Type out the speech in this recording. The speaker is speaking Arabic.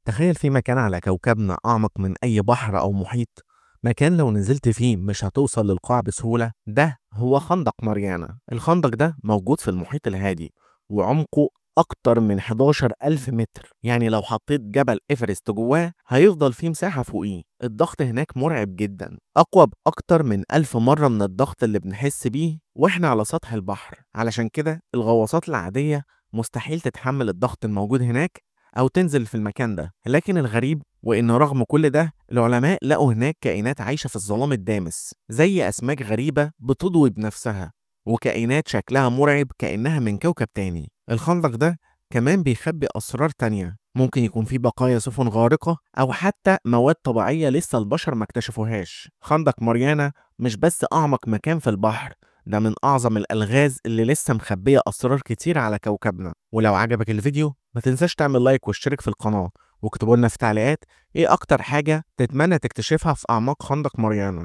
تخيل في مكان على كوكبنا أعمق من أي بحر أو محيط، مكان لو نزلت فيه مش هتوصل للقاع بسهولة. ده هو خندق ماريانا. الخندق ده موجود في المحيط الهادي وعمقه أكتر من 11 ألف متر. يعني لو حطيت جبل إيفرست جواه هيفضل فيه مساحة فوقيه. الضغط هناك مرعب جدا، أقوى بأكتر من 1000 مرة من الضغط اللي بنحس بيه وإحنا على سطح البحر. علشان كده الغواصات العادية مستحيل تتحمل الضغط الموجود هناك أو تنزل في المكان ده. لكن الغريب وإن رغم كل ده العلماء لقوا هناك كائنات عايشة في الظلام الدامس، زي أسماك غريبة بتضوي بنفسها، وكائنات شكلها مرعب كأنها من كوكب تاني. الخندق ده كمان بيخبي أسرار تانية، ممكن يكون فيه بقايا سفن غارقة أو حتى مواد طبيعية لسه البشر ما اكتشفوهاش. خندق ماريانا مش بس أعمق مكان في البحر، ده من أعظم الألغاز اللي لسه مخبية أسرار كتير على كوكبنا. ولو عجبك الفيديو ما تنساش تعمل لايك واشترك في القناة، واكتبوا لنا في تعليقات ايه أكتر حاجة تتمنى تكتشفها في أعماق خندق ماريانا.